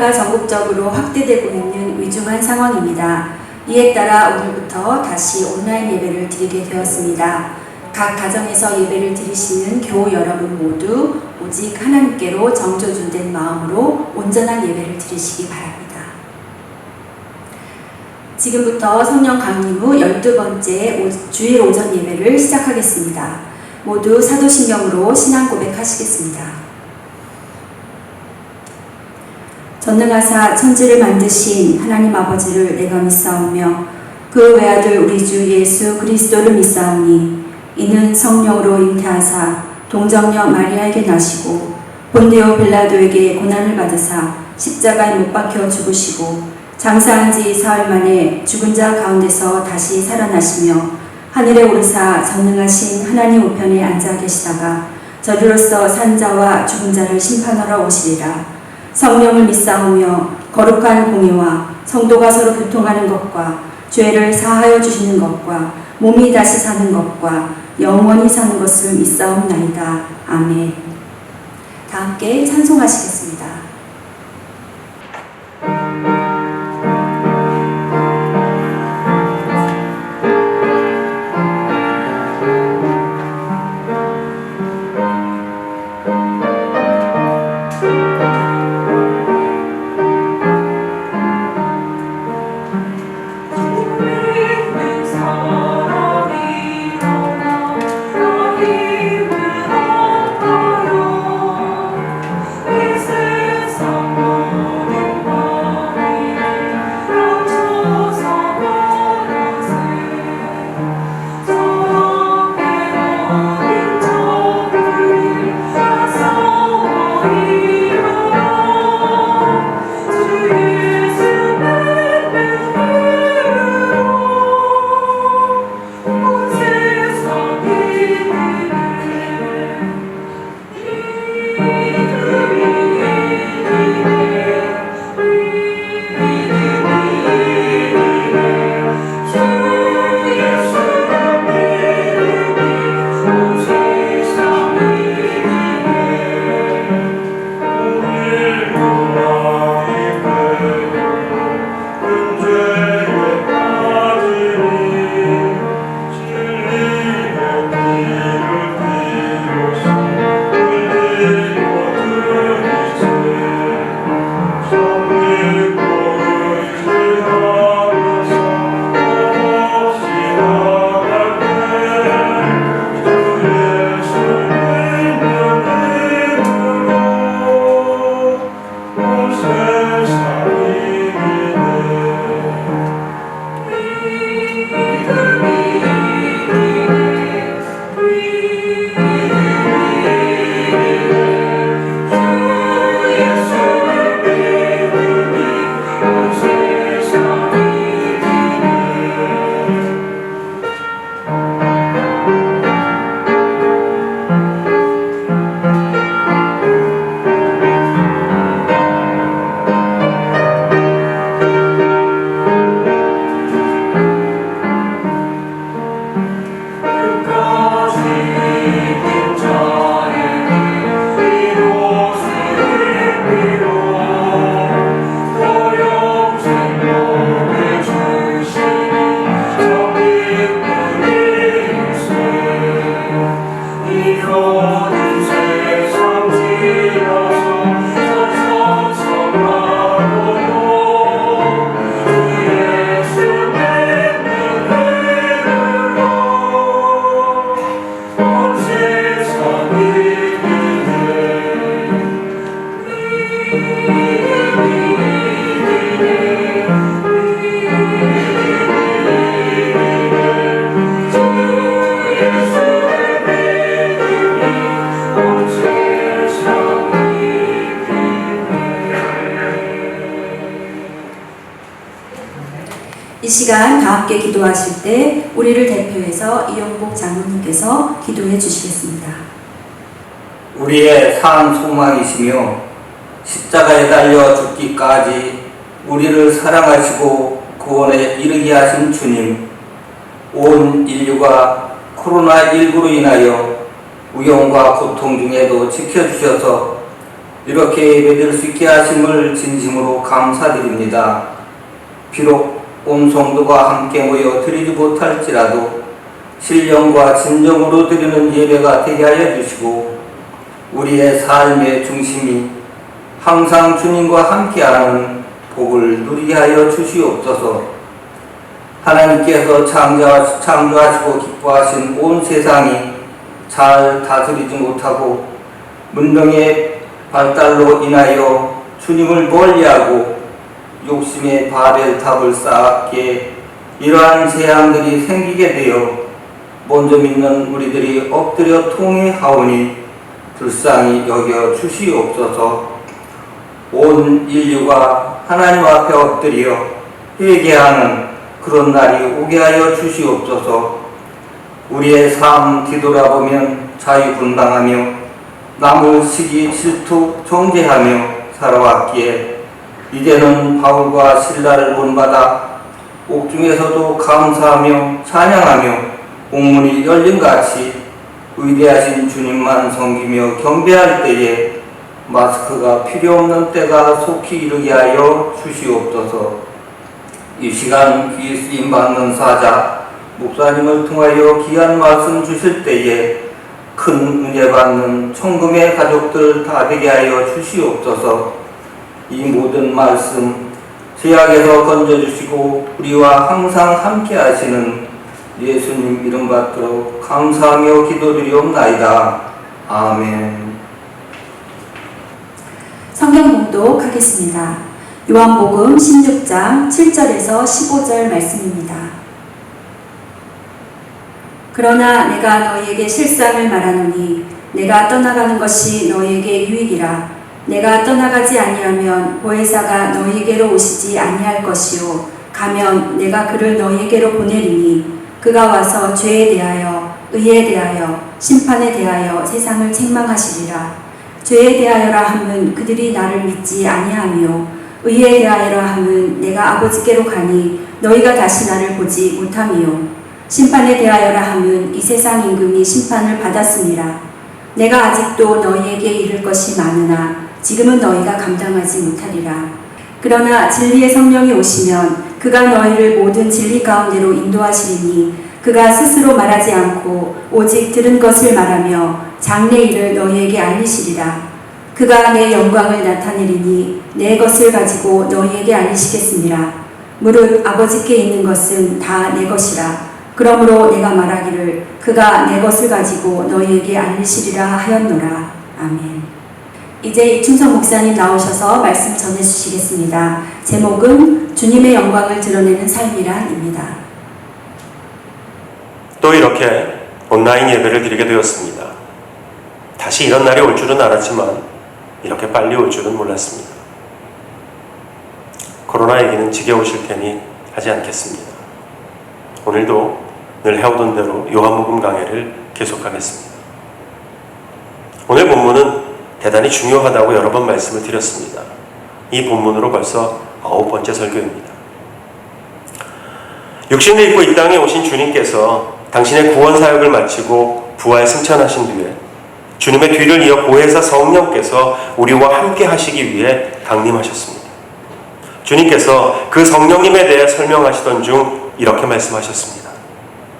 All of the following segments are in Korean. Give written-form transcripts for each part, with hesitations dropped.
코로나가 전국적으로 확대되고 있는 위중한 상황입니다. 이에 따라 오늘부터 다시 온라인 예배를 드리게 되었습니다. 각 가정에서 예배를 드리시는 교우 여러분 모두 오직 하나님께로 정조준된 마음으로 온전한 예배를 드리시기 바랍니다. 지금부터 성령 강림 후 12번째 주일 오전 예배를 시작하겠습니다. 모두 사도신경으로 신앙 고백하시겠습니다. 전능하사 천지를 만드신 하나님 아버지를 내가 믿사오며 그 외아들 우리 주 예수 그리스도를 믿사오니 이는 성령으로 잉태하사 동정녀 마리아에게 나시고 본디오 빌라도에게 고난을 받으사 십자가에 못 박혀 죽으시고 장사한 지 사흘 만에 죽은 자 가운데서 다시 살아나시며 하늘에 오르사 전능하신 하나님 우편에 앉아 계시다가 저리로서 산 자와 죽은 자를 심판하러 오시리라. 성령을 믿사오며 거룩한 공의와 성도가 서로 교통하는 것과 죄를 사하여 주시는 것과 몸이 다시 사는 것과 영원히 사는 것을 믿사옵나이다. 아멘. 다 함께 찬송하시겠습니다. 이 시간 다 함께 기도하실 때 우리를 대표해서 이영복 장로님께서 기도해 주시겠습니다. 우리의 산 소망이시며 십자가에 달려 죽기까지 우리를 사랑하시고 구원에 이르게 하신 주님, 온 인류가 코로나19로 인하여 위험과 고통 중에도 지켜주셔서 이렇게 예배드릴 수 있게 하심을 진심으로 감사드립니다. 비록 온 성도가 함께 모여 드리지 못할지라도 신령과 진정으로 드리는 예배가 되게 하여 주시고 우리의 삶의 중심이 항상 주님과 함께하는 복을 누리게 하여 주시옵소서. 하나님께서 창조하시고 기뻐하신 온 세상이 잘 다스리지 못하고 문명의 발달로 인하여 주님을 멀리하고 욕심의 바벨탑을 쌓았기에 이러한 재앙들이 생기게 되어 먼저 믿는 우리들이 엎드려 통회하오니 불쌍히 여겨 주시옵소서. 온 인류가 하나님 앞에 엎드려 회개하는 그런 날이 오게 하여 주시옵소서. 우리의 삶 뒤돌아보면 자유분방하며 남을 시기 질투 정죄하며 살아왔기에 이제는 바울과 신라를 본받아 옥중에서도 감사하며 찬양하며 옥문이 열린같이 위대하신 주님만 섬기며 경배할 때에 마스크가 필요 없는 때가 속히 이르게 하여 주시옵소서. 이 시간 귀 쓰임 받는 사자 목사님을 통하여 귀한 말씀 주실 때에 큰 은혜 받는 천금의 가족들 다 되게 하여 주시옵소서. 이 모든 말씀 죄악에서 건져주시고 우리와 항상 함께 하시는 예수님 이름 받도록 감사하며 기도드리옵나이다. 아멘. 성경 봉독하겠습니다. 요한복음 16장 7절에서 15절 말씀입니다. 그러나 내가 너희에게 실상을 말하노니 내가 떠나가는 것이 너희에게 유익이라. 내가 떠나가지 아니하면 보혜사가 너희에게로 오시지 아니할 것이요 가면 내가 그를 너희에게로 보내리니 그가 와서 죄에 대하여 의에 대하여 심판에 대하여 세상을 책망하시리라. 죄에 대하여라 함은 그들이 나를 믿지 아니하며 의에 대하여라 함은 내가 아버지께로 가니 너희가 다시 나를 보지 못하며 심판에 대하여라 함은 이 세상 임금이 심판을 받았으니라. 내가 아직도 너희에게 이를 것이 많으나 지금은 너희가 감당하지 못하리라. 그러나 진리의 성령이 오시면 그가 너희를 모든 진리 가운데로 인도하시리니 그가 스스로 말하지 않고 오직 들은 것을 말하며 장래 일을 너희에게 알리시리라. 그가 내 영광을 나타내리니 내 것을 가지고 너희에게 알리시겠습니다. 무릇 아버지께 있는 것은 다 내 것이라. 그러므로 내가 말하기를 그가 내 것을 가지고 너희에게 알리시리라 하였노라. 아멘. 이제 이충성 목사님 나오셔서 말씀 전해주시겠습니다. 제목은 주님의 영광을 드러내는 삶이란입니다. 또 이렇게 온라인 예배를 드리게 되었습니다. 다시 이런 날이 올 줄은 알았지만 이렇게 빨리 올 줄은 몰랐습니다. 코로나 얘기는 지겨우실 테니 하지 않겠습니다. 오늘도 늘 해오던 대로 요한복음 강해를 계속하겠습니다. 오늘 본문은 대단히 중요하다고 여러 번 말씀을 드렸습니다. 이 본문으로 벌써 9번째 설교입니다. 육신을 입고 이 땅에 오신 주님께서 당신의 구원 사역을 마치고 부활 승천하신 뒤에 주님의 뒤를 이어 보혜사 성령께서 우리와 함께 하시기 위해 강림하셨습니다. 주님께서 그 성령님에 대해 설명하시던 중 이렇게 말씀하셨습니다.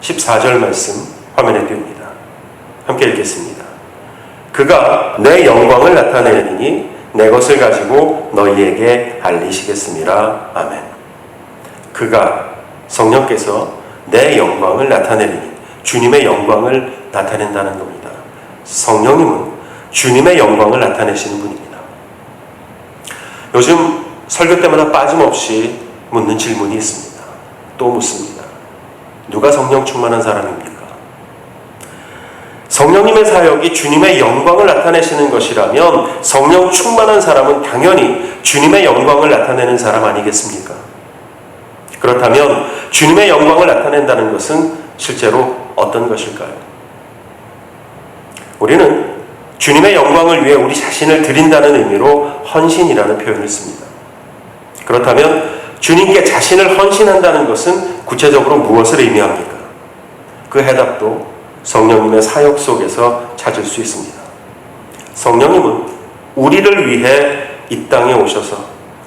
14절 말씀 화면에 띄웁니다. 함께 읽겠습니다. 그가 내 영광을 나타내리니 내 것을 가지고 너희에게 알리시겠습니다. 아멘. 그가 성령께서 내 영광을 나타내리니 주님의 영광을 나타낸다는 겁니다. 성령님은 주님의 영광을 나타내시는 분입니다. 요즘 설교 때마다 빠짐없이 묻는 질문이 있습니다. 또 묻습니다. 누가 성령 충만한 사람입니까? 성령님의 사역이 주님의 영광을 나타내시는 것이라면 성령 충만한 사람은 당연히 주님의 영광을 나타내는 사람 아니겠습니까? 그렇다면 주님의 영광을 나타낸다는 것은 실제로 어떤 것일까요? 우리는 주님의 영광을 위해 우리 자신을 드린다는 의미로 헌신이라는 표현을 씁니다. 그렇다면 주님께 자신을 헌신한다는 것은 구체적으로 무엇을 의미합니까? 그 해답도 성령님의 사역 속에서 찾을 수 있습니다. 성령님은 우리를 위해 이 땅에 오셔서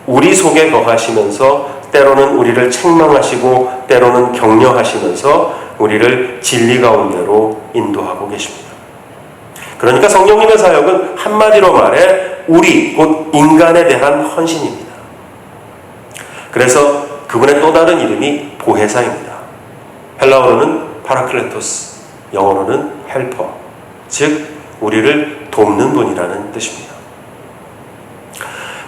우리 속에 거하시면서 때로는 우리를 책망하시고 때로는 격려하시면서 우리를 진리 가운데로 인도하고 계십니다. 그러니까 성령님의 사역은 한마디로 말해 우리, 곧 인간에 대한 헌신입니다. 그래서 그분의 또 다른 이름이 보혜사입니다. 헬라어로는 파라클레토스, 영어로는 헬퍼, 즉 우리를 돕는 분이라는 뜻입니다.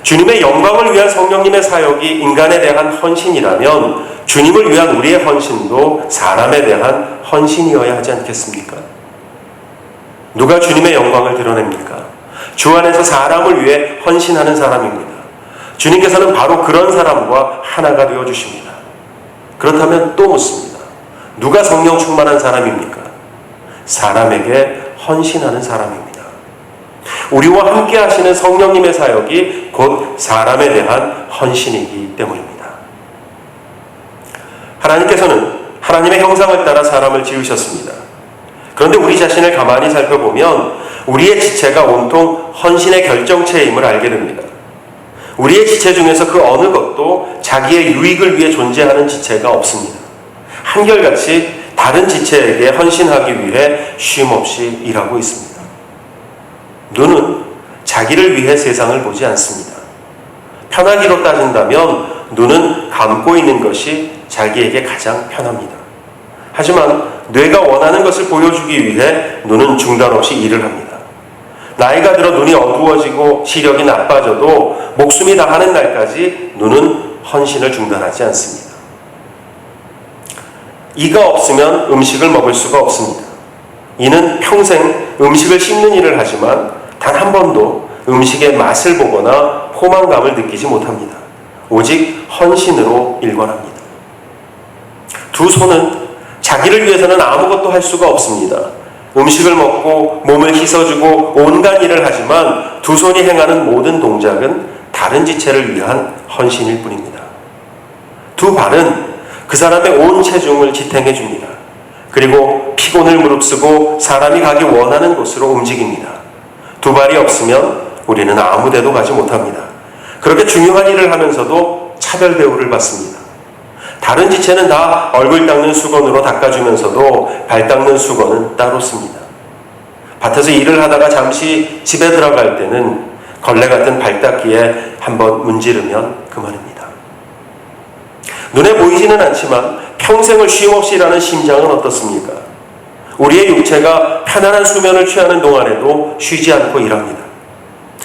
주님의 영광을 위한 성령님의 사역이 인간에 대한 헌신이라면 주님을 위한 우리의 헌신도 사람에 대한 헌신이어야 하지 않겠습니까? 누가 주님의 영광을 드러냅니까? 주 안에서 사람을 위해 헌신하는 사람입니다. 주님께서는 바로 그런 사람과 하나가 되어주십니다. 그렇다면 또 묻습니다. 누가 성령 충만한 사람입니까? 사람에게 헌신하는 사람입니다. 우리와 함께 하시는 성령님의 사역이 곧 사람에 대한 헌신이기 때문입니다. 하나님께서는 하나님의 형상을 따라 사람을 지으셨습니다. 그런데 우리 자신을 가만히 살펴보면 우리의 지체가 온통 헌신의 결정체임을 알게 됩니다. 우리의 지체 중에서 그 어느 것도 자기의 유익을 위해 존재하는 지체가 없습니다. 한결같이 다른 지체에게 헌신하기 위해 쉼없이 일하고 있습니다. 눈은 자기를 위해 세상을 보지 않습니다. 편하기로 따진다면 눈은 감고 있는 것이 자기에게 가장 편합니다. 하지만 뇌가 원하는 것을 보여주기 위해 눈은 중단 없이 일을 합니다. 나이가 들어 눈이 어두워지고 시력이 나빠져도 목숨이 다하는 날까지 눈은 헌신을 중단하지 않습니다. 이가 없으면 음식을 먹을 수가 없습니다. 이는 평생 음식을 씹는 일을 하지만 단 한 번도 음식의 맛을 보거나 포만감을 느끼지 못합니다. 오직 헌신으로 일관합니다. 두 손은 자기를 위해서는 아무것도 할 수가 없습니다. 음식을 먹고 몸을 씻어주고 온갖 일을 하지만 두 손이 행하는 모든 동작은 다른 지체를 위한 헌신일 뿐입니다. 두 발은 그 사람의 온 체중을 지탱해 줍니다. 그리고 피곤을 무릅쓰고 사람이 가기 원하는 곳으로 움직입니다. 두 발이 없으면 우리는 아무 데도 가지 못합니다. 그렇게 중요한 일을 하면서도 차별 대우를 받습니다. 다른 지체는 다 얼굴 닦는 수건으로 닦아주면서도 발 닦는 수건은 따로 씁니다. 밭에서 일을 하다가 잠시 집에 들어갈 때는 걸레 같은 발 닦기에 한번 문지르면 그만입니다. 눈에 보이지는 않지만 평생을 쉼없이 일하는 심장은 어떻습니까? 우리의 육체가 편안한 수면을 취하는 동안에도 쉬지 않고 일합니다.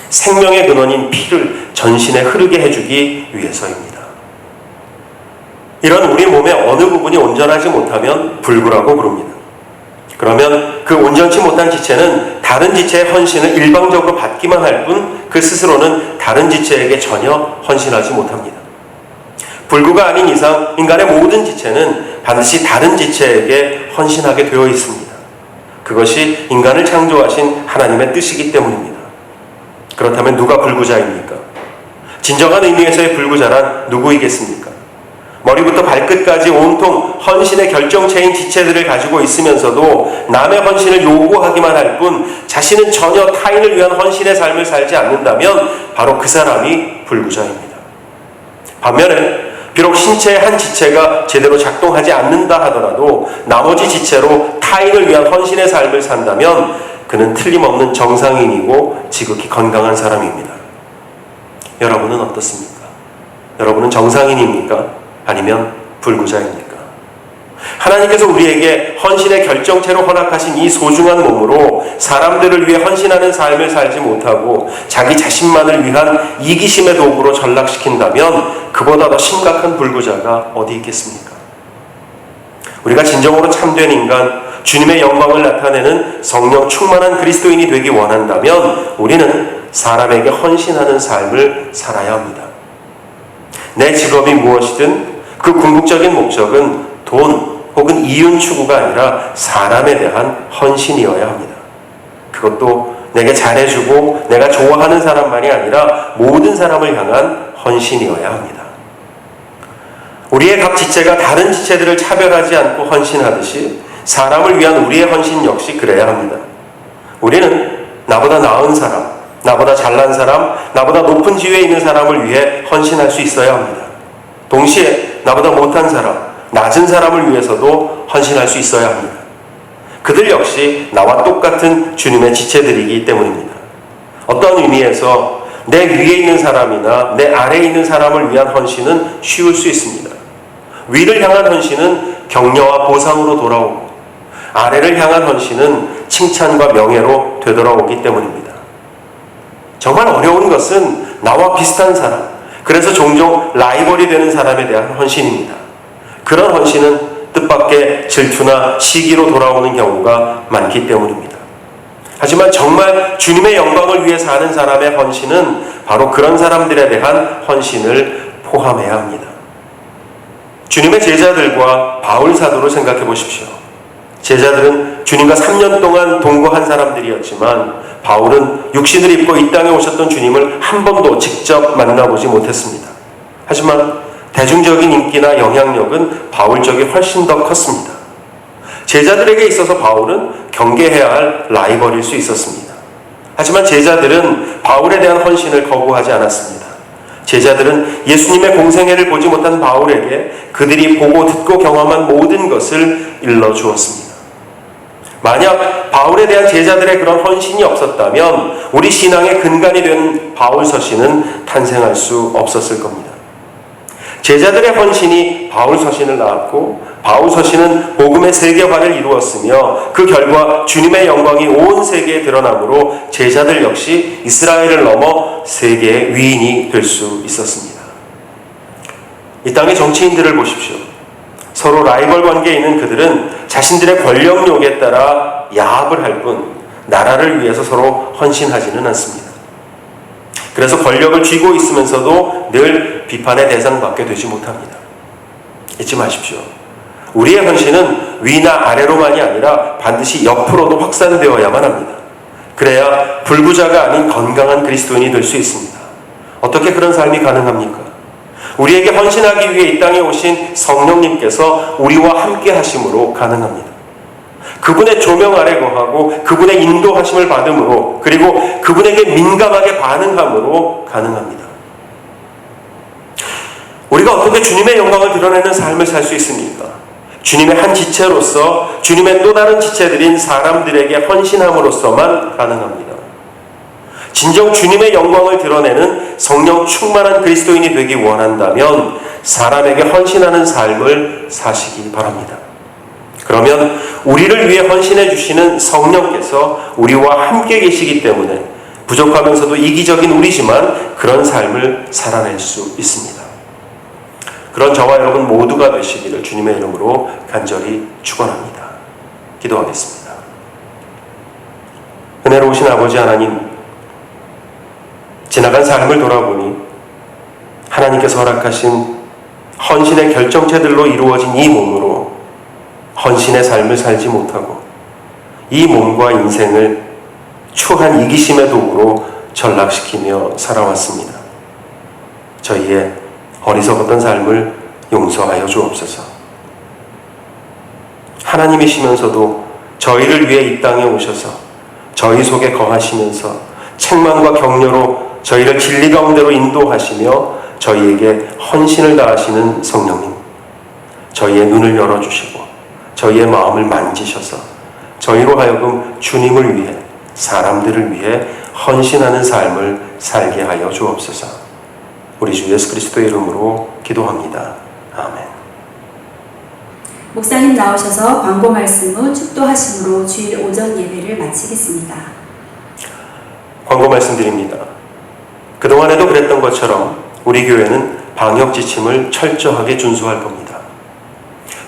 생명의 근원인 피를 전신에 흐르게 해주기 위해서입니다. 이런 우리 몸의 어느 부분이 온전하지 못하면 불구라고 부릅니다. 그러면 그 온전치 못한 지체는 다른 지체의 헌신을 일방적으로 받기만 할 뿐 그 스스로는 다른 지체에게 전혀 헌신하지 못합니다. 불구가 아닌 이상 인간의 모든 지체는 반드시 다른 지체에게 헌신하게 되어 있습니다. 그것이 인간을 창조하신 하나님의 뜻이기 때문입니다. 그렇다면 누가 불구자입니까? 진정한 의미에서의 불구자란 누구이겠습니까? 머리부터 발끝까지 온통 헌신의 결정체인 지체들을 가지고 있으면서도 남의 헌신을 요구하기만 할 뿐 자신은 전혀 타인을 위한 헌신의 삶을 살지 않는다면 바로 그 사람이 불구자입니다. 반면에 비록 신체의 한 지체가 제대로 작동하지 않는다 하더라도 나머지 지체로 타인을 위한 헌신의 삶을 산다면 그는 틀림없는 정상인이고 지극히 건강한 사람입니다. 여러분은 어떻습니까? 여러분은 정상인입니까? 아니면 불구자입니까? 하나님께서 우리에게 헌신의 결정체로 허락하신 이 소중한 몸으로 사람들을 위해 헌신하는 삶을 살지 못하고 자기 자신만을 위한 이기심의 도구로 전락시킨다면 그보다 더 심각한 불구자가 어디 있겠습니까? 우리가 진정으로 참된 인간, 주님의 영광을 나타내는 성령 충만한 그리스도인이 되기 원한다면 우리는 사람에게 헌신하는 삶을 살아야 합니다. 내 직업이 무엇이든 그 궁극적인 목적은 돈 혹은 이윤 추구가 아니라 사람에 대한 헌신이어야 합니다. 그것도 내게 잘해주고 내가 좋아하는 사람만이 아니라 모든 사람을 향한 헌신이어야 합니다. 우리의 각 지체가 다른 지체들을 차별하지 않고 헌신하듯이 사람을 위한 우리의 헌신 역시 그래야 합니다. 우리는 나보다 나은 사람, 나보다 잘난 사람, 나보다 높은 지위에 있는 사람을 위해 헌신할 수 있어야 합니다. 동시에 나보다 못한 사람, 낮은 사람을 위해서도 헌신할 수 있어야 합니다. 그들 역시 나와 똑같은 주님의 지체들이기 때문입니다. 어떤 의미에서 내 위에 있는 사람이나 내 아래에 있는 사람을 위한 헌신은 쉬울 수 있습니다. 위를 향한 헌신은 격려와 보상으로 돌아오고, 아래를 향한 헌신은 칭찬과 명예로 되돌아오기 때문입니다. 정말 어려운 것은 나와 비슷한 사람, 그래서 종종 라이벌이 되는 사람에 대한 헌신입니다. 그런 헌신은 뜻밖의 질투나 시기로 돌아오는 경우가 많기 때문입니다. 하지만 정말 주님의 영광을 위해 사는 사람의 헌신은 바로 그런 사람들에 대한 헌신을 포함해야 합니다. 주님의 제자들과 바울 사도를 생각해 보십시오. 제자들은 주님과 3년 동안 동거한 사람들이었지만 바울은 육신을 입고 이 땅에 오셨던 주님을 한 번도 직접 만나보지 못했습니다. 하지만 대중적인 인기나 영향력은 바울 쪽이 훨씬 더 컸습니다. 제자들에게 있어서 바울은 경계해야 할 라이벌일 수 있었습니다. 하지만 제자들은 바울에 대한 헌신을 거부하지 않았습니다. 제자들은 예수님의 공생애를 보지 못한 바울에게 그들이 보고 듣고 경험한 모든 것을 일러주었습니다. 만약 바울에 대한 제자들의 그런 헌신이 없었다면 우리 신앙의 근간이 된 바울 서신은 탄생할 수 없었을 겁니다. 제자들의 헌신이 바울 서신을 낳았고 바울 서신은 복음의 세계화를 이루었으며 그 결과 주님의 영광이 온 세계에 드러나므로 제자들 역시 이스라엘을 넘어 세계의 위인이 될 수 있었습니다. 이 땅의 정치인들을 보십시오. 서로 라이벌 관계에 있는 그들은 자신들의 권력욕에 따라 야합을 할 뿐 나라를 위해서 서로 헌신하지는 않습니다. 그래서 권력을 쥐고 있으면서도 늘 비판의 대상받게 되지 못합니다. 잊지 마십시오. 우리의 헌신은 위나 아래로만이 아니라 반드시 옆으로도 확산되어야만 합니다. 그래야 불구자가 아닌 건강한 그리스도인이 될 수 있습니다. 어떻게 그런 삶이 가능합니까? 우리에게 헌신하기 위해 이 땅에 오신 성령님께서 우리와 함께 하심으로 가능합니다. 그분의 조명 아래 거하고 그분의 인도하심을 받음으로 그리고 그분에게 민감하게 반응함으로 가능합니다. 우리가 어떻게 주님의 영광을 드러내는 삶을 살 수 있습니까? 주님의 한 지체로서 주님의 또 다른 지체들인 사람들에게 헌신함으로써만 가능합니다. 진정 주님의 영광을 드러내는 성령 충만한 그리스도인이 되기 원한다면 사람에게 헌신하는 삶을 사시기 바랍니다. 그러면 우리를 위해 헌신해 주시는 성령께서 우리와 함께 계시기 때문에 부족하면서도 이기적인 우리지만 그런 삶을 살아낼 수 있습니다. 그런 저와 여러분 모두가 되시기를 주님의 이름으로 간절히 축원합니다. 기도하겠습니다. 은혜로우신 아버지 하나님, 지나간 삶을 돌아보니 하나님께서 허락하신 헌신의 결정체들로 이루어진 이 몸으로 헌신의 삶을 살지 못하고 이 몸과 인생을 추한 이기심의 도구로 전락시키며 살아왔습니다. 저희의 어리석었던 삶을 용서하여 주옵소서. 하나님이시면서도 저희를 위해 이 땅에 오셔서 저희 속에 거하시면서 책망과 격려로 저희를 진리 가운데로 인도하시며 저희에게 헌신을 다하시는 성령님, 저희의 눈을 열어주시고 저희의 마음을 만지셔서 저희로 하여금 주님을 위해 사람들을 위해 헌신하는 삶을 살게 하여 주옵소서. 우리 주 예수 그리스도의 이름으로 기도합니다. 아멘. 목사님 나오셔서 광고 말씀 후 축도하심으로 주일 오전 예배를 마치겠습니다. 광고 말씀드립니다. 그동안에도 그랬던 것처럼 우리 교회는 방역 지침을 철저하게 준수할 겁니다.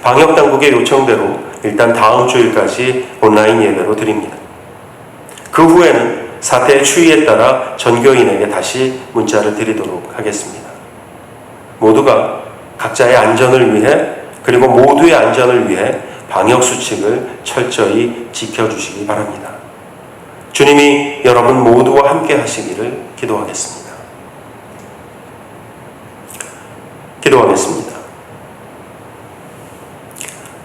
방역 당국의 요청대로 일단 다음 주일까지 온라인 예배로 드립니다. 그 후에는 사태의 추이에 따라 전교인에게 다시 문자를 드리도록 하겠습니다. 모두가 각자의 안전을 위해 그리고 모두의 안전을 위해 방역 수칙을 철저히 지켜주시기 바랍니다. 주님이 여러분 모두와 함께 하시기를 기도하겠습니다. 기도하겠습니다.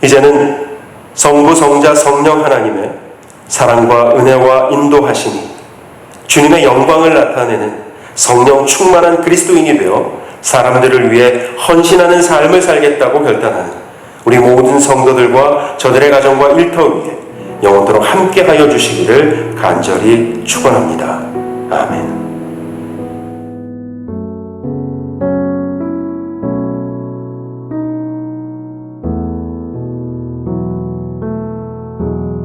이제는 성부, 성자, 성령 하나님의 사랑과 은혜와 인도하심이 주님의 영광을 나타내는 성령 충만한 그리스도인이 되어 사람들을 위해 헌신하는 삶을 살겠다고 결단하는 우리 모든 성도들과 저들의 가정과 일터 위에 영원토록 함께하여 주시기를 간절히 축원합니다. 아멘.